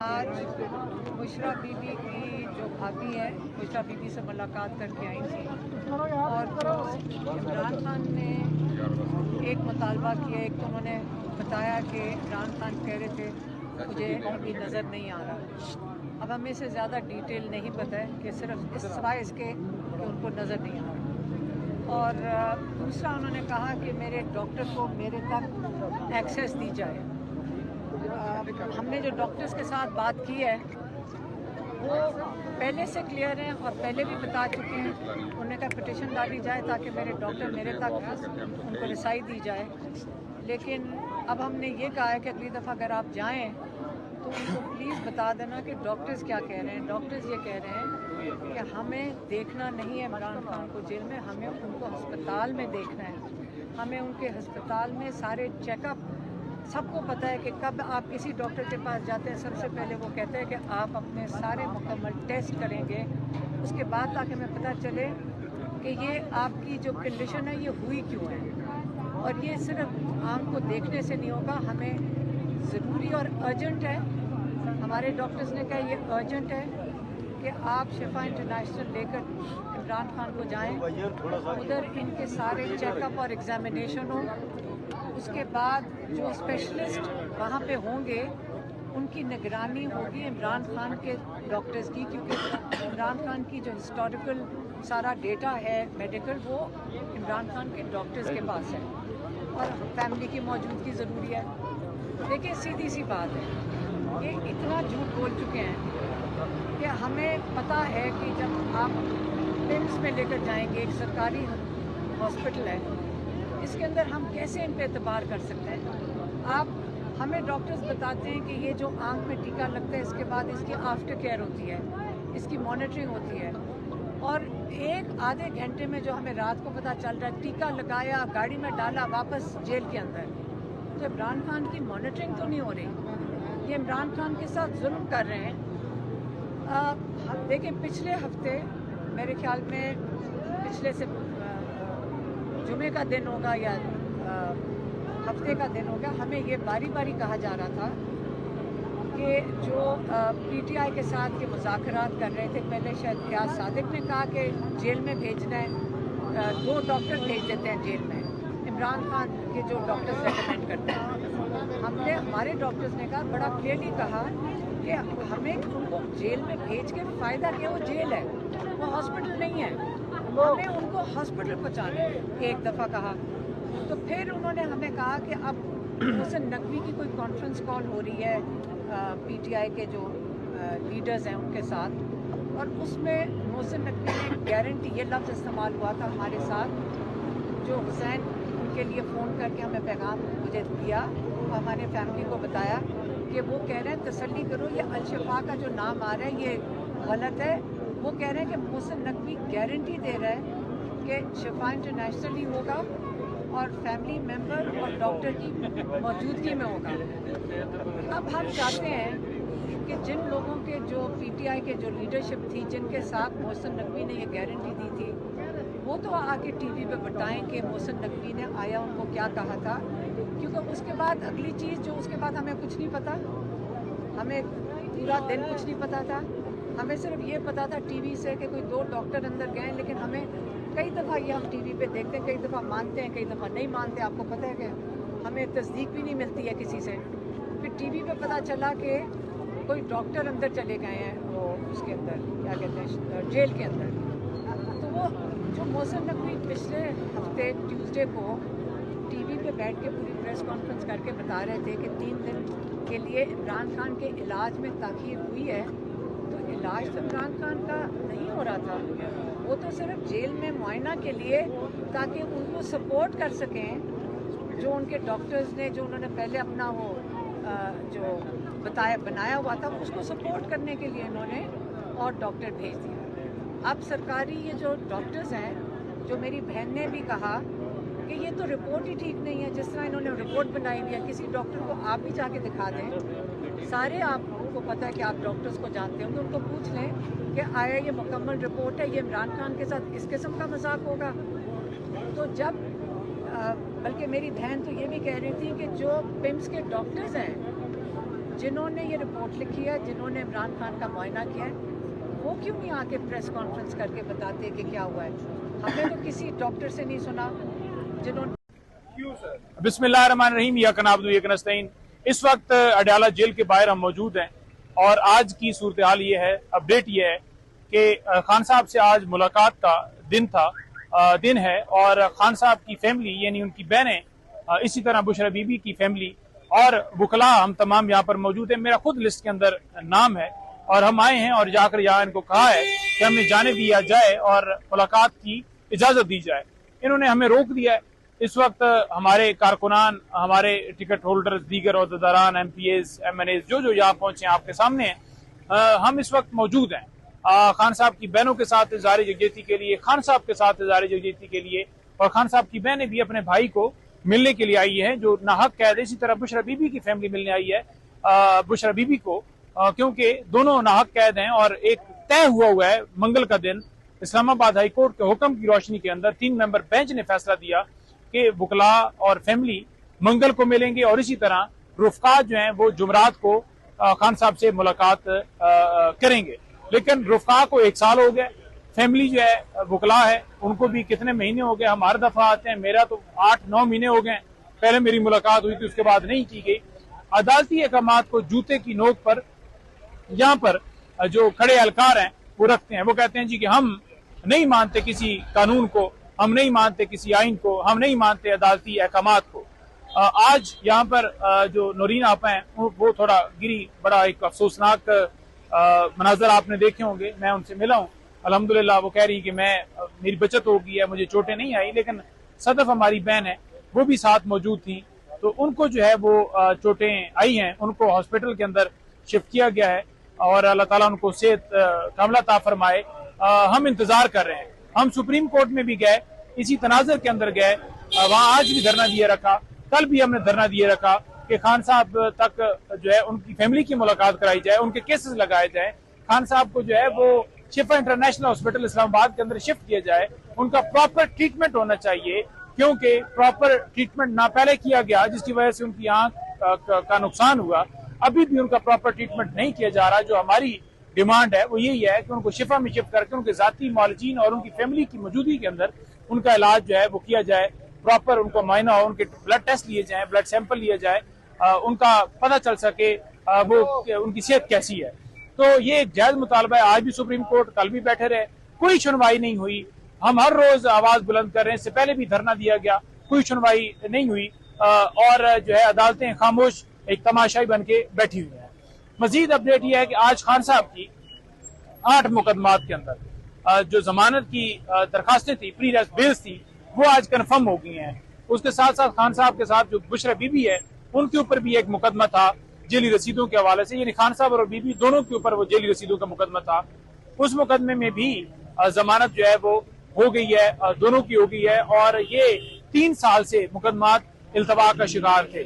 आज बुशरा बीबी की जो भाभी है, बुशरा बीबी से मुलाकात करके आई थी और जो इमरान खान ने एक मुतालबा किया। एक तो उन्होंने बताया कि इमरान खान कह रहे थे मुझे अभी नज़र नहीं आ रहा। अब हमें से ज़्यादा डिटेल नहीं पता है कि सिर्फ इस सिवाय इसके कि उनको नज़र नहीं आ रहा। और दूसरा उन्होंने कहा कि मेरे डॉक्टर को मेरे तक एक्सेस दी जाए। हमने जो डॉक्टर्स के साथ बात की है वो पहले से क्लियर हैं और पहले भी बता चुके हैं। उन्होंने कहा पिटिशन डाली जाए ताकि मेरे डॉक्टर मेरे तक उनको रसाई दी जाए। लेकिन अब हमने ये कहा है कि अगली दफ़ा अगर आप जाएं तो उनको प्लीज़ बता देना कि डॉक्टर्स क्या कह रहे हैं। डॉक्टर्स ये कह रहे हैं कि हमें देखना नहीं है इमरान खान को जेल में, हमें उनको अस्पताल में देखना है। हमें उनके अस्पताल में सारे चेकअप, सबको पता है कि कब आप किसी डॉक्टर के पास जाते हैं सबसे पहले वो कहते हैं कि आप अपने सारे मुकम्मल टेस्ट करेंगे, उसके बाद ताकि हमें पता चले कि ये आपकी जो कंडीशन है ये हुई क्यों है। और ये सिर्फ आँख को देखने से नहीं होगा, हमें ज़रूरी और अर्जेंट है। हमारे डॉक्टर्स ने कहा ये अर्जेंट है कि आप शिफा इंटरनेशनल लेकर इमरान खान को जाएं, उधर इनके सारे चेकअप और एग्जामिनेशन हो। उसके बाद जो स्पेशलिस्ट वहाँ पे होंगे उनकी निगरानी होगी इमरान खान के डॉक्टर्स की, क्योंकि इमरान खान की जो हिस्टोरिकल सारा डेटा है मेडिकल वो इमरान खान के डॉक्टर्स के पास है और फैमिली की मौजूदगी ज़रूरी है। देखिए सीधी सी बात है, ये इतना झूठ बोल चुके हैं कि हमें पता है कि जब आप पिम्स में लेकर जाएंगे, एक सरकारी हॉस्पिटल है, इसके अंदर हम कैसे इन पे एतबार कर सकते हैं। आप हमें डॉक्टर्स बताते हैं कि ये जो आंख में टीका लगता है इसके बाद इसकी आफ्टर केयर होती है, इसकी मॉनिटरिंग होती है। और एक आधे घंटे में जो हमें रात को पता चल रहा है टीका लगाया, गाड़ी में डाला, वापस जेल के अंदर, तो इमरान खान की मॉनिटरिंग तो नहीं हो रही। ये इमरान खान के साथ जुल्म कर रहे हैं। देखिए पिछले हफ्ते मेरे ख्याल में पिछले से जुमे का दिन होगा या हफ्ते का दिन होगा, हमें ये बारी बारी कहा जा रहा था कि जो पीटीआई के साथ के मुज़ाकरात कर रहे थे, पहले शायद रियाज सादिक ने कहा कि जेल में भेजना है, 2 डॉक्टर भेज देते हैं जेल में, इमरान खान के जो डॉक्टर्स रेकमेंड करते हैं। हमने हमारे डॉक्टर्स ने कहा, बड़ा क्लियरली कहा कि हमें उनको जेल में भेज के फ़ायदा क्या, वो जेल है, वो हॉस्पिटल नहीं है, हमें उनको हॉस्पिटल पहुँचाना है। एक दफ़ा कहा तो फिर उन्होंने हमें कहा कि अब मोहसिन नकवी की कोई कॉन्फ्रेंस कॉल हो रही है पीटीआई के जो लीडर्स हैं उनके साथ, और उसमें मोहसिन नकवी ने गारंटी, ये लफ्ज़ इस्तेमाल हुआ था हमारे साथ, जो हुसैन उनके लिए फ़ोन करके हमें पैगाम मुझे दिया और हमारे फैमिली को बताया कि वो कह रहे हैं तसल्ली करो, ये अल-शिफा का जो नाम आ रहा है ये गलत है। वो कह रहे हैं कि मोहसिन नकवी गारंटी दे रहा है कि शिफा इंटरनेशनल ही होगा और फैमिली मेंबर और डॉक्टर की मौजूदगी में होगा। अब हम चाहते हैं कि जिन लोगों के जो पीटीआई के जो लीडरशिप थी, जिनके साथ मोहसिन नकवी ने ये गारंटी दी थी, वो तो आके टीवी पे बताएं कि मोहसिन नकवी ने आया उनको क्या कहा था। क्योंकि उसके बाद अगली चीज़ जो उसके बाद हमें कुछ नहीं पता, हमें पूरा दिन कुछ नहीं पता था। हमें सिर्फ ये पता था टीवी से कि कोई 2 डॉक्टर अंदर गए, लेकिन हमें कई दफ़ा ये हम टीवी पे देखते हैं, कई दफ़ा मानते हैं, कई दफ़ा नहीं मानते। आपको पता है कि हमें तस्दीक भी नहीं मिलती है किसी से। फिर टीवी पे पता चला कि कोई डॉक्टर अंदर चले गए हैं, वो उसके अंदर क्या कहते हैं, जेल के अंदर। तो वो जो मोहसिन नकवी पिछले हफ्ते ट्यूसडे को टीवी पे बैठ के पूरी प्रेस कॉन्फ्रेंस करके बता रहे थे कि 3 दिन के लिए इमरान खान के इलाज में ताख़ीर हुई है, तो इलाज तो इमरान खान का नहीं हो रहा था, वो तो सिर्फ जेल में मुआयना के लिए, ताकि उनको सपोर्ट कर सकें। जो उनके डॉक्टर्स ने, जो उन्होंने पहले अपना वो जो बनाया हुआ था, उसको सपोर्ट करने के लिए इन्होंने और डॉक्टर भेज दिया। अब सरकारी ये जो डॉक्टर्स हैं, जो मेरी बहन ने भी कहा कि ये तो रिपोर्ट ही ठीक नहीं है, जिस तरह इन्होंने रिपोर्ट बनाई हुई है, किसी डॉक्टर को आप भी जाके दिखा दें, सारे आपको पता है कि आप डॉक्टर्स को जानते होंगे, उनको पूछ लें कि आया ये मुकम्मल रिपोर्ट है, ये इमरान खान के साथ इस किस्म का मजाक होगा। तो जब बल्कि मेरी बहन तो ये भी कह रही थी कि जो पिम्स के डॉक्टर्स हैं जिन्होंने ये रिपोर्ट लिखी है, जिन्होंने इमरान खान का मुआयना किया है, वो क्यों नहीं आके प्रेस कॉन्फ्रेंस करके बताते कि क्या हुआ है? हमने तो किसी डॉक्टर से नहीं सुना जिन्होंने। बिस्मिल्लाहिर्रहमानिर्रहीम, यकनस्तईन। इस वक्त अडयाला जेल के बाहर हम मौजूद हैं और आज की सूरत हाल ये है, अपडेट ये है कि खान साहब से आज मुलाकात का दिन है और खान साहब की फैमिली यानी उनकी बहनें, इसी तरह बुशरा बीबी की फैमिली और वकला हम तमाम यहाँ पर मौजूद हैं। मेरा खुद लिस्ट के अंदर नाम है और हम आए हैं और जाकर यहाँ इनको कहा है कि हमें जाने दिया जाए और मुलाकात की इजाजत दी जाए। इन्होंने हमें रोक दिया है। इस वक्त हमारे कारकुनान, हमारे टिकट होल्डर्स, दीगर ओहदेदारान, MPAs, MNAs जो यहाँ पहुंचे आपके सामने हैं, हम इस वक्त मौजूद हैं खान साहब की बहनों के साथ इज़हार यकजहती के लिए, खान साहब के साथ इज़हार यकजहती के लिए, और खान साहब की बहनें भी अपने भाई को मिलने के लिए आई है जो नाहक कैद है। इसी तरह बुशरा बीबी की फैमिली मिलने आई है बुशरा बीबी को, क्योंकि दोनों नाहक कैद हैं और एक तय हुआ है मंगल का दिन। इस्लामाबाद हाई कोर्ट के हुक्म की रोशनी के अंदर 3 मेंबर बेंच ने फैसला दिया कि वकला और फैमिली मंगल को मिलेंगे और इसी तरह रुफका जो हैं वो जुमरात को खान साहब से मुलाकात करेंगे। लेकिन रुफका को 1 साल हो गया, फैमिली जो है वकला है उनको भी कितने महीने हो गए। हम हर दफा आते हैं, मेरा तो 8-9 महीने हो गए। पहले मेरी मुलाकात हुई थी, उसके बाद नहीं की गई। अदालती अहकामात को जूते की नोक पर यहाँ पर जो खड़े एहलकार हैं वो रखते हैं। वो कहते हैं जी कि हम नहीं मानते किसी कानून को, हम नहीं मानते किसी आइन को, हम नहीं मानते अदालती अहकामात को। आज यहाँ पर जो नौरीन आपा हैं वो थोड़ा गिरी, बड़ा एक अफसोसनाक मनाजर आपने देखे होंगे। मैं उनसे मिला हूँ, अल्हम्दुलिल्लाह वो कह रही कि मेरी बचत हो गई है, मुझे चोटें नहीं आई। लेकिन सदफ हमारी बहन है, वो भी साथ मौजूद थी, तो उनको जो है वो चोटें आई हैं, उनको हॉस्पिटल के अंदर शिफ्ट किया गया है और अल्लाह ताला उनको सेहत कामला ता फरमाए। हम इंतजार कर रहे हैं। हम सुप्रीम कोर्ट में भी गए, इसी तनाजर के अंदर गए, वहाँ आज भी धरना दिए रखा, कल भी हमने धरना दिए रखा कि खान साहब तक जो है उनकी फैमिली की मुलाकात कराई जाए, उनके केसेस लगाए जाए, खान साहब को जो है वो शिफा इंटरनेशनल हॉस्पिटल इस्लामाबाद के अंदर शिफ्ट किया जाए। उनका प्रॉपर ट्रीटमेंट होना चाहिए, क्योंकि प्रॉपर ट्रीटमेंट ना पहले किया गया जिसकी वजह से उनकी आंख का नुकसान हुआ। अभी भी उनका प्रॉपर ट्रीटमेंट नहीं किया जा रहा। जो हमारी डिमांड है वो यही है कि उनको शिफा में शिफ्ट करके उनके जाती मौलजीन और उनकी फैमिली की मौजूदगी के अंदर उनका इलाज जो है वो किया जाए, प्रॉपर उनको मायना हो, उनके ब्लड टेस्ट लिए जाए, ब्लड सैंपल लिया जाए, उनका पता चल सके वो उनकी सेहत कैसी है। तो ये एक जायज मुतालबा है। आज भी सुप्रीम कोर्ट, कल भी बैठे रहे, कोई सुनवाई नहीं हुई। हम हर रोज आवाज बुलंद कर रहे हैं, इससे पहले भी धरना दिया गया, कोई सुनवाई नहीं हुई और जो है अदालतें खामोश एक तमाशाई बन के बैठी हुई है। मजीद अपडेट यह है कि आज खान साहब की 8 मुकदमात के अंदर जो जमानत की दरखास्तें थी, प्री अरेस्ट बेल्स थी, वो आज कन्फर्म हो गई हैं। उसके साथ साथ खान साहब के साथ जो बुशरा बीबी है उनके ऊपर भी एक मुकदमा था जेली रसीदों के हवाले से, यानी खान साहब और बीबी दोनों के ऊपर वो जेली रसीदों का मुकदमा था। उस मुकदमे में भी जमानत जो है वो हो गई है, दोनों की हो गई है और ये 3 साल से मुकदमात इल्तवा का शिकार थे।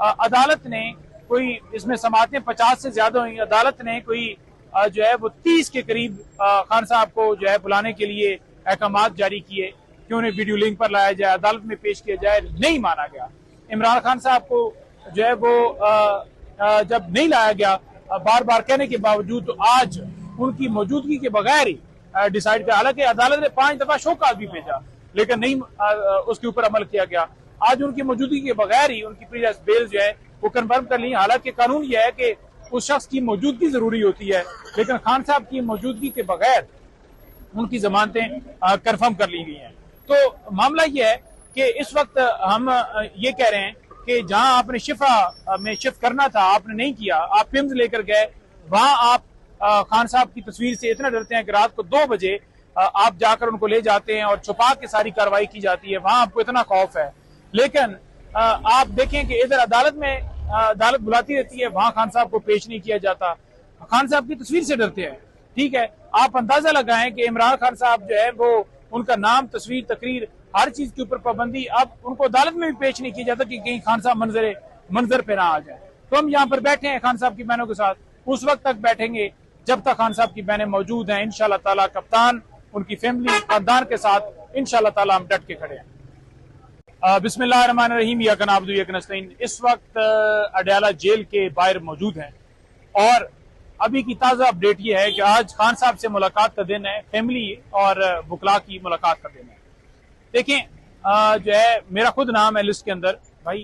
अदालत ने कोई, इसमें समातें 50 से ज्यादा हुई, अदालत ने कोई जो है वो 30 के करीब खान साहब को जो है बुलाने के लिए अहकामात जारी किए कि उन्हें वीडियो लिंक पर लाया जाए, अदालत में पेश किया जाए। नहीं माना गया। इमरान खान साहब को जो है वो जब नहीं लाया गया, बार बार कहने के बावजूद, तो आज उनकी मौजूदगी के बगैर ही डिसाइड किया। हालांकि अदालत ने 5 दफा शोकाज भी भेजा लेकिन नहीं उसके ऊपर अमल किया गया। आज उनकी मौजूदगी के बगैर ही उनकी प्री अरेस्ट बेल जो है वो कंफर्म कर ली। हालांकि कानून यह है कि उस शख्स की मौजूदगी जरूरी होती है, लेकिन खान साहब की मौजूदगी के बगैर उनकी जमानतें कंफर्म कर ली गई हैं। तो मामला यह है कि इस वक्त हम ये कह रहे हैं कि जहां आपने शिफा में शिफ्ट करना था आपने नहीं किया, आप पिम्स लेकर गए, वहां आप खान साहब की तस्वीर से इतना डरते हैं कि रात को 2 बजे आप जाकर उनको ले जाते हैं और छुपा के सारी कार्रवाई की जाती है, वहां आपको इतना खौफ है। लेकिन आप देखें कि इधर अदालत बुलाती रहती है, वहां खान साहब को पेश नहीं किया जाता, खान साहब की तस्वीर से डरते हैं। ठीक है, आप अंदाजा लगाएं कि इमरान खान साहब जो है वो उनका नाम, तस्वीर, तकरीर, हर चीज के ऊपर पाबंदी, अब उनको अदालत में भी पेश नहीं किया जाता कि कहीं खान साहब मंजर पे ना आ जाए। तो हम यहाँ पर बैठे हैं खान साहब की बहनों के साथ, उस वक्त तक बैठेंगे जब तक खान साहब की बहनें मौजूद हैं। इंशाल्लाह ताला कप्तान, उनकी फैमिली, खानदान के साथ इंशाल्लाह ताला हम डट के खड़े हैं। बिस्मिल्लाहिर्रहमानिर्रहीम यकन आब्दु यकन नस्तईन। इस वक्त अडयाला जेल के बाहर मौजूद हैं और अभी की ताज़ा अपडेट ये है कि आज खान साहब से मुलाकात का दिन है, फैमिली और बुकला की मुलाकात का दिन है। देखें जो है मेरा खुद नाम है लिस्ट के अंदर भाई।